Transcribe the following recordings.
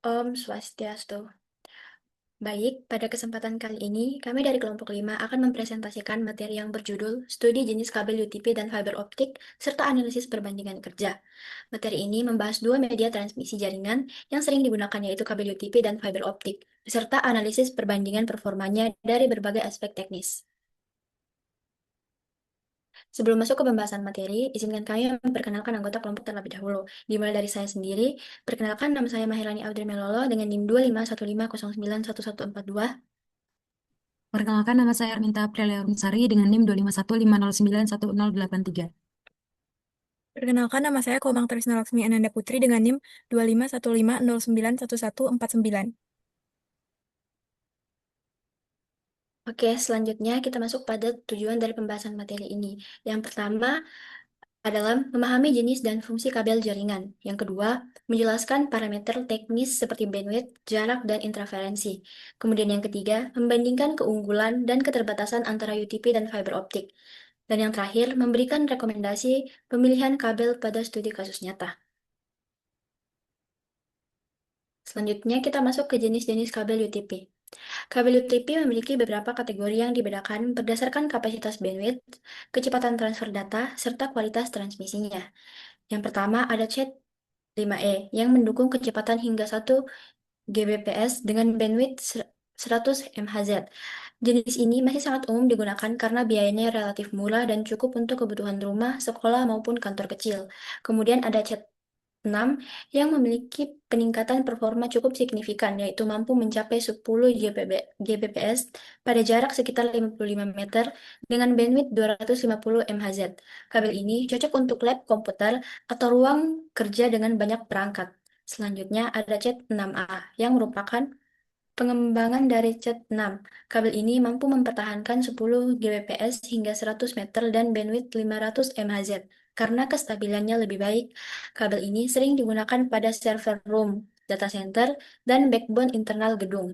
Om Swastiastu. Baik, pada kesempatan kali ini, kami dari kelompok 5 akan mempresentasikan materi yang berjudul Studi Jenis Kabel UTP dan Fiber Optik, serta Analisis Perbandingan Kerja. Materi ini membahas dua media transmisi jaringan yang sering digunakan yaitu kabel UTP dan fiber optik, serta analisis perbandingan performanya dari berbagai aspek teknis. Sebelum masuk ke pembahasan materi, izinkan kami memperkenalkan anggota kelompok terlebih dahulu. Dimulai dari saya sendiri, perkenalkan nama saya Mahirani Audrey Melolo dengan NIM 251509142. Perkenalkan nama saya Arminta Aprilia Sari dengan NIM 25150911083. Perkenalkan nama saya Komang Trisna Laksmi Ananda Putri dengan NIM 25150091149. Oke, selanjutnya kita masuk pada tujuan dari pembahasan materi ini. Yang pertama adalah memahami jenis dan fungsi kabel jaringan. Yang kedua, menjelaskan parameter teknis seperti bandwidth, jarak, dan interferensi. Kemudian yang ketiga, membandingkan keunggulan dan keterbatasan antara UTP dan fiber optik. Dan yang terakhir, memberikan rekomendasi pemilihan kabel pada studi kasus nyata. Selanjutnya kita masuk ke jenis-jenis kabel UTP. Kabel UTP memiliki beberapa kategori yang dibedakan berdasarkan kapasitas bandwidth, kecepatan transfer data, serta kualitas transmisinya. Yang pertama ada CAT5E yang mendukung kecepatan hingga 1 Gbps dengan bandwidth 100 MHz. Jenis ini masih sangat umum digunakan karena biayanya relatif murah dan cukup untuk kebutuhan rumah, sekolah, maupun kantor kecil. Kemudian ada CAT6 yang memiliki peningkatan performa cukup signifikan, yaitu mampu mencapai 10 Gbps pada jarak sekitar 55 meter dengan bandwidth 250 MHz. Kabel ini cocok untuk lab komputer atau ruang kerja dengan banyak perangkat. Selanjutnya ada CAT6A yang merupakan pengembangan dari CAT6. Kabel ini mampu mempertahankan 10 Gbps hingga 100 meter dan bandwidth 500 MHz. Karena kestabilannya lebih baik, kabel ini sering digunakan pada server room, data center, dan backbone internal gedung.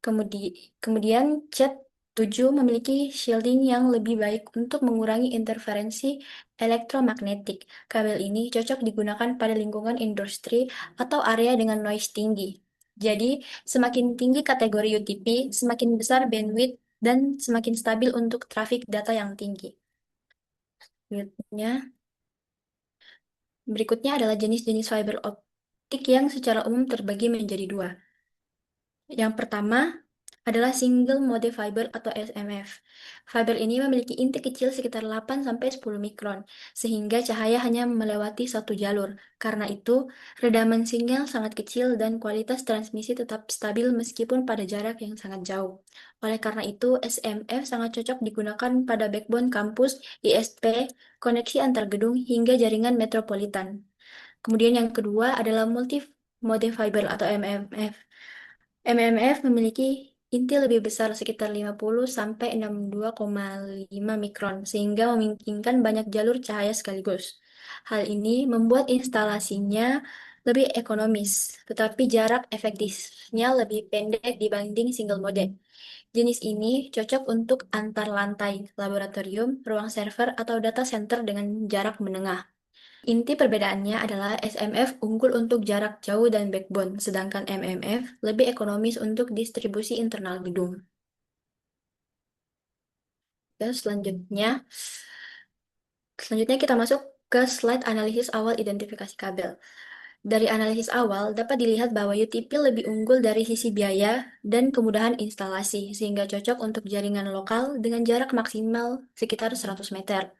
Kemudian CAT7 memiliki shielding yang lebih baik untuk mengurangi interferensi elektromagnetik. Kabel ini cocok digunakan pada lingkungan industri atau area dengan noise tinggi. Jadi, semakin tinggi kategori UTP, semakin besar bandwidth dan semakin stabil untuk trafik data yang tinggi. Berikutnya adalah jenis-jenis fiber optik yang secara umum terbagi menjadi dua. Yang pertama adalah single mode fiber atau SMF. Fiber ini memiliki inti kecil sekitar 8-10 mikron, sehingga cahaya hanya melewati satu jalur. Karena itu, redaman sinyal sangat kecil dan kualitas transmisi tetap stabil meskipun pada jarak yang sangat jauh. Oleh karena itu, SMF sangat cocok digunakan pada backbone kampus, ISP, koneksi antar gedung, hingga jaringan metropolitan. Kemudian yang kedua adalah multi-mode fiber atau MMF. MMF memiliki inti lebih besar sekitar 50 sampai 62,5 mikron sehingga memungkinkan banyak jalur cahaya sekaligus. Hal ini membuat instalasinya lebih ekonomis, tetapi jarak efektifnya lebih pendek dibanding single mode. Jenis ini cocok untuk antar lantai, laboratorium, ruang server, atau data center dengan jarak menengah. Inti perbedaannya adalah SMF unggul untuk jarak jauh dan backbone, sedangkan MMF lebih ekonomis untuk distribusi internal gedung. Dan selanjutnya kita masuk ke slide analisis awal identifikasi kabel. Dari analisis awal, dapat dilihat bahwa UTP lebih unggul dari sisi biaya dan kemudahan instalasi, sehingga cocok untuk jaringan lokal dengan jarak maksimal sekitar 100 meter.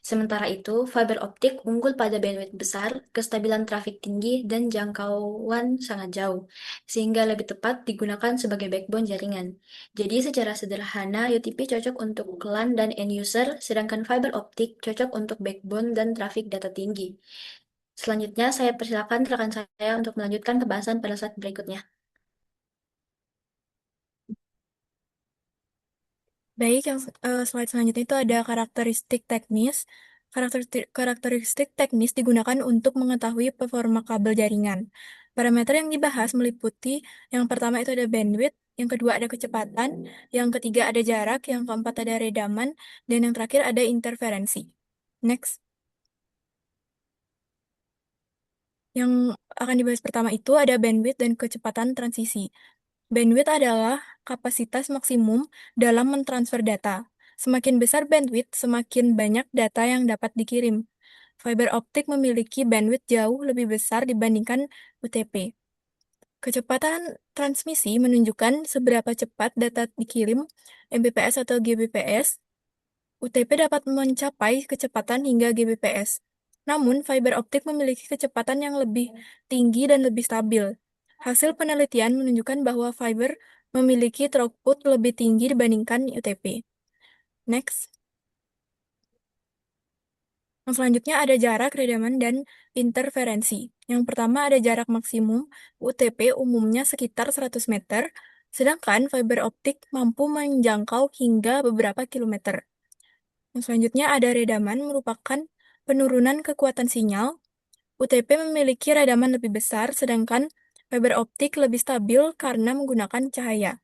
Sementara itu, fiber optik unggul pada bandwidth besar, kestabilan trafik tinggi, dan jangkauan sangat jauh, sehingga lebih tepat digunakan sebagai backbone jaringan. Jadi, secara sederhana, UTP cocok untuk LAN dan end user, sedangkan fiber optik cocok untuk backbone dan trafik data tinggi. Selanjutnya, saya persilakan rekan saya untuk melanjutkan pembahasan pada slide berikutnya. Baik, yang slide selanjutnya itu ada karakteristik teknis. Karakteristik teknis digunakan untuk mengetahui performa kabel jaringan. Parameter yang dibahas meliputi yang pertama itu ada bandwidth, yang kedua ada kecepatan, yang ketiga ada jarak, yang keempat ada redaman, dan yang terakhir ada interferensi. Next. Yang akan dibahas pertama itu ada bandwidth dan kecepatan transisi. Bandwidth adalah kapasitas maksimum dalam mentransfer data. Semakin besar bandwidth, semakin banyak data yang dapat dikirim. Fiber optik memiliki bandwidth jauh lebih besar dibandingkan UTP. Kecepatan transmisi menunjukkan seberapa cepat data dikirim, Mbps atau Gbps. UTP dapat mencapai kecepatan hingga Gbps. Namun, fiber optik memiliki kecepatan yang lebih tinggi dan lebih stabil. Hasil penelitian menunjukkan bahwa fiber memiliki throughput lebih tinggi dibandingkan UTP. Next. Yang selanjutnya ada jarak redaman dan interferensi. Yang pertama ada jarak maksimum, UTP umumnya sekitar 100 meter, sedangkan fiber optik mampu menjangkau hingga beberapa kilometer. Yang selanjutnya ada redaman merupakan penurunan kekuatan sinyal. UTP memiliki redaman lebih besar, sedangkan fiber optik lebih stabil karena menggunakan cahaya.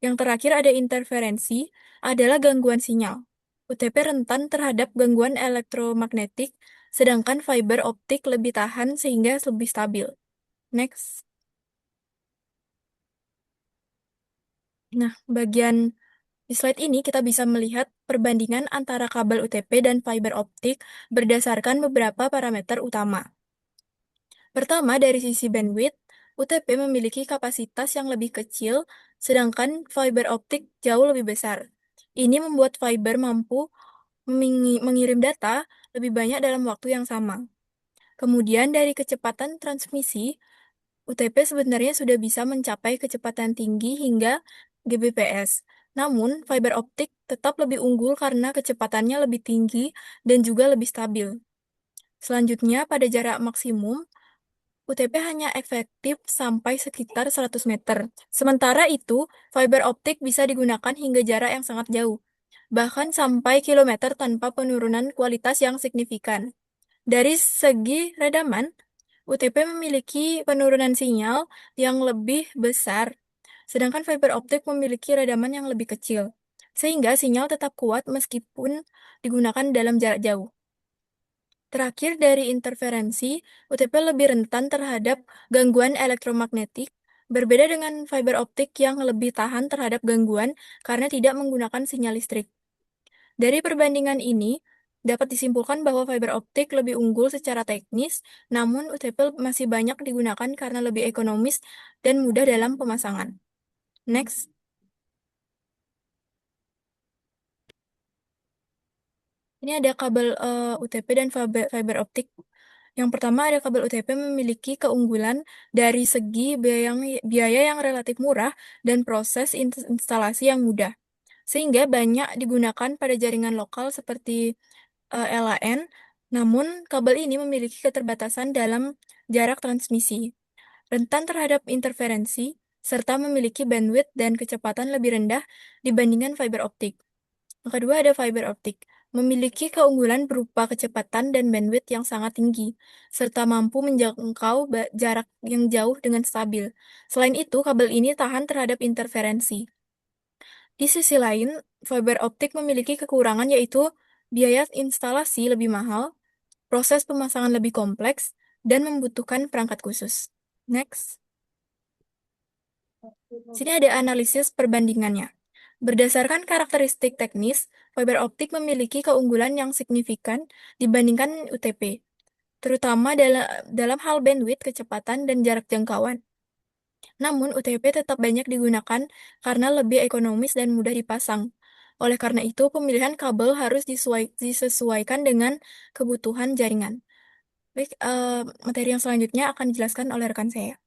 Yang terakhir ada interferensi, adalah gangguan sinyal. UTP rentan terhadap gangguan elektromagnetik, sedangkan fiber optik lebih tahan sehingga lebih stabil. Next. Nah, bagian di slide ini kita bisa melihat perbandingan antara kabel UTP dan fiber optik berdasarkan beberapa parameter utama. Pertama, dari sisi bandwidth, UTP memiliki kapasitas yang lebih kecil, sedangkan fiber optik jauh lebih besar. Ini membuat fiber mampu mengirim data lebih banyak dalam waktu yang sama. Kemudian dari kecepatan transmisi, UTP sebenarnya sudah bisa mencapai kecepatan tinggi hingga Gbps. Namun, fiber optik tetap lebih unggul karena kecepatannya lebih tinggi dan juga lebih stabil. Selanjutnya, pada jarak maksimum, UTP hanya efektif sampai sekitar 100 meter. Sementara itu, fiber optik bisa digunakan hingga jarak yang sangat jauh, bahkan sampai kilometer tanpa penurunan kualitas yang signifikan. Dari segi redaman, UTP memiliki penurunan sinyal yang lebih besar, sedangkan fiber optik memiliki redaman yang lebih kecil, sehingga sinyal tetap kuat meskipun digunakan dalam jarak jauh. Terakhir, dari interferensi, UTP lebih rentan terhadap gangguan elektromagnetik, berbeda dengan fiber optik yang lebih tahan terhadap gangguan karena tidak menggunakan sinyal listrik. Dari perbandingan ini, dapat disimpulkan bahwa fiber optik lebih unggul secara teknis, namun UTP masih banyak digunakan karena lebih ekonomis dan mudah dalam pemasangan. Next. Ini ada kabel UTP dan fiber optik. Yang pertama ada kabel UTP memiliki keunggulan dari segi biaya yang relatif murah dan proses instalasi yang mudah, sehingga banyak digunakan pada jaringan lokal seperti LAN. Namun, kabel ini memiliki keterbatasan dalam jarak transmisi, rentan terhadap interferensi, serta memiliki bandwidth dan kecepatan lebih rendah dibandingkan fiber optik. Yang kedua ada fiber optik, memiliki keunggulan berupa kecepatan dan bandwidth yang sangat tinggi, serta mampu menjangkau jarak yang jauh dengan stabil. Selain itu, kabel ini tahan terhadap interferensi. Di sisi lain, fiber optik memiliki kekurangan yaitu biaya instalasi lebih mahal, proses pemasangan lebih kompleks, dan membutuhkan perangkat khusus. Next. Sini ada analisis perbandingannya. Berdasarkan karakteristik teknis, fiber optik memiliki keunggulan yang signifikan dibandingkan UTP, terutama dalam hal bandwidth, kecepatan, dan jarak jangkauan. Namun, UTP tetap banyak digunakan karena lebih ekonomis dan mudah dipasang. Oleh karena itu, pemilihan kabel harus disesuaikan dengan kebutuhan jaringan. Baik, materi yang selanjutnya akan dijelaskan oleh rekan saya.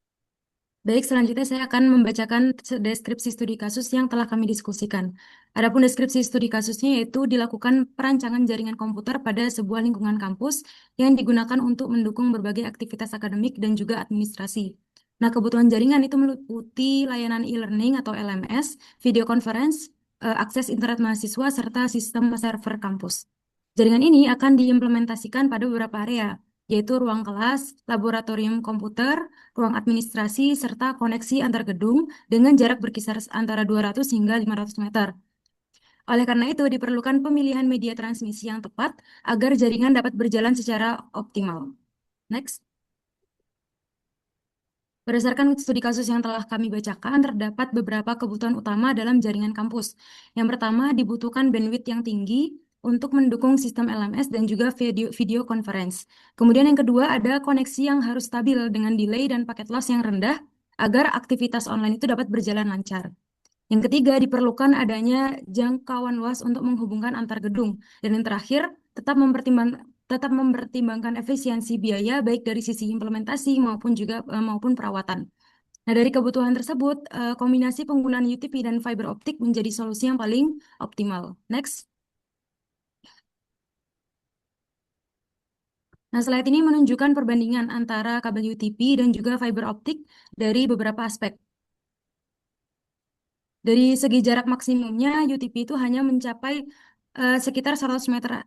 Baik, selanjutnya saya akan membacakan deskripsi studi kasus yang telah kami diskusikan. Adapun deskripsi studi kasusnya yaitu dilakukan perancangan jaringan komputer pada sebuah lingkungan kampus yang digunakan untuk mendukung berbagai aktivitas akademik dan juga administrasi. Nah, kebutuhan jaringan itu meliputi layanan e-learning atau LMS, video conference, akses internet mahasiswa, serta sistem server kampus. Jaringan ini akan diimplementasikan pada beberapa area, yaitu ruang kelas, laboratorium komputer, ruang administrasi, serta koneksi antar gedung dengan jarak berkisar antara 200 hingga 500 meter. Oleh karena itu, diperlukan pemilihan media transmisi yang tepat agar jaringan dapat berjalan secara optimal. Next. Berdasarkan studi kasus yang telah kami bacakan, terdapat beberapa kebutuhan utama dalam jaringan kampus. Yang pertama, dibutuhkan bandwidth yang tinggi untuk mendukung sistem LMS dan juga video conference. Kemudian yang kedua, ada koneksi yang harus stabil dengan delay dan paket loss yang rendah agar aktivitas online itu dapat berjalan lancar. Yang ketiga, diperlukan adanya jangkauan luas untuk menghubungkan antar gedung. Dan yang terakhir, tetap mempertimbangkan efisiensi biaya baik dari sisi implementasi maupun perawatan. Nah, dari kebutuhan tersebut, kombinasi penggunaan UTP dan fiber optik menjadi solusi yang paling optimal. Next. Nah, slide ini menunjukkan perbandingan antara kabel UTP dan juga fiber optik dari beberapa aspek. Dari segi jarak maksimumnya, UTP itu hanya mencapai sekitar 100 meter,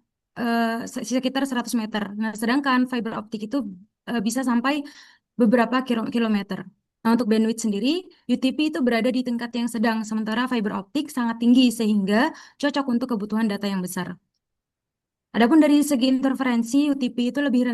sekitar 100 meter. Nah, sedangkan fiber optik itu bisa sampai beberapa kilometer. Nah, untuk bandwidth sendiri, UTP itu berada di tingkat yang sedang, sementara fiber optik sangat tinggi sehingga cocok untuk kebutuhan data yang besar. Adapun dari segi interferensi, UTP itu lebih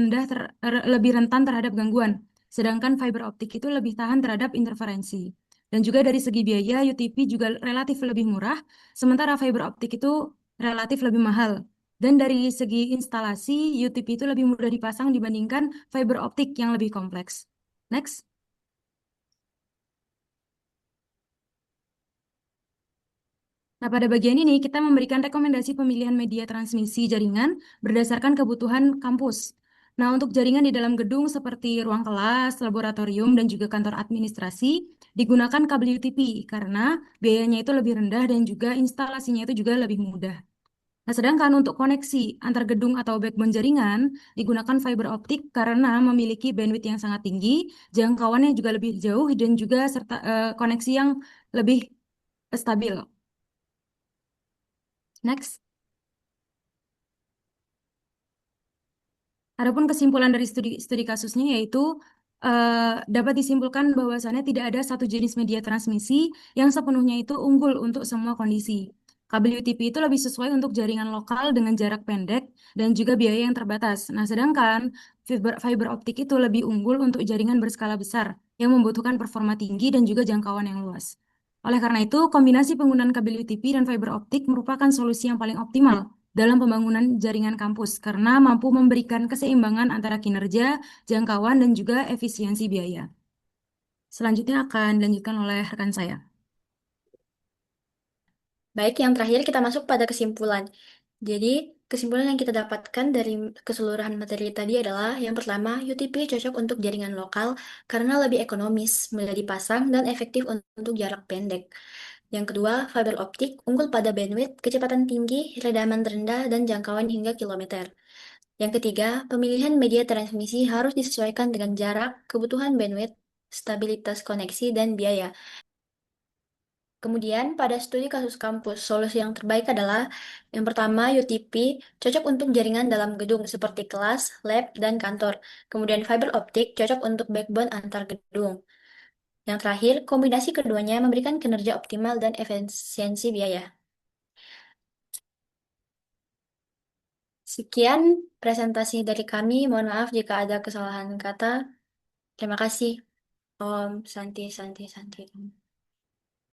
rentan terhadap gangguan, sedangkan fiber optik itu lebih tahan terhadap interferensi. Dan juga dari segi biaya, UTP juga relatif lebih murah, sementara fiber optik itu relatif lebih mahal. Dan dari segi instalasi, UTP itu lebih mudah dipasang dibandingkan fiber optik yang lebih kompleks. Next. Nah, pada bagian ini kita memberikan rekomendasi pemilihan media transmisi jaringan berdasarkan kebutuhan kampus. Nah, untuk jaringan di dalam gedung seperti ruang kelas, laboratorium, dan juga kantor administrasi, digunakan kabel UTP karena biayanya itu lebih rendah dan juga instalasinya itu juga lebih mudah. Nah, sedangkan untuk koneksi antar gedung atau backbone jaringan, digunakan fiber optik karena memiliki bandwidth yang sangat tinggi, jangkauannya juga lebih jauh, dan juga serta koneksi yang lebih stabil. Next. Adapun kesimpulan dari studi kasusnya yaitu dapat disimpulkan bahwasannya tidak ada satu jenis media transmisi yang sepenuhnya itu unggul untuk semua kondisi. Kabel UTP itu lebih sesuai untuk jaringan lokal dengan jarak pendek dan juga biaya yang terbatas. Nah, sedangkan fiber optik itu lebih unggul untuk jaringan berskala besar yang membutuhkan performa tinggi dan juga jangkauan yang luas. Oleh karena itu, kombinasi penggunaan kabel UTP dan fiber optik merupakan solusi yang paling optimal dalam pembangunan jaringan kampus karena mampu memberikan keseimbangan antara kinerja, jangkauan, dan juga efisiensi biaya. Selanjutnya akan dilanjutkan oleh rekan saya. Baik, yang terakhir kita masuk pada kesimpulan. Jadi, kesimpulan yang kita dapatkan dari keseluruhan materi tadi adalah yang pertama, UTP cocok untuk jaringan lokal karena lebih ekonomis, mudah dipasang, dan efektif untuk jarak pendek. Yang kedua, fiber optik unggul pada bandwidth, kecepatan tinggi, redaman rendah, dan jangkauan hingga kilometer. Yang ketiga, pemilihan media transmisi harus disesuaikan dengan jarak, kebutuhan bandwidth, stabilitas koneksi, dan biaya. Kemudian, pada studi kasus kampus, solusi yang terbaik adalah yang pertama, UTP cocok untuk jaringan dalam gedung seperti kelas, lab, dan kantor. Kemudian, fiber optik cocok untuk backbone antar gedung. Yang terakhir, kombinasi keduanya memberikan kinerja optimal dan efisiensi biaya. Sekian presentasi dari kami. Mohon maaf jika ada kesalahan kata. Terima kasih. Om Santi Santi Santi.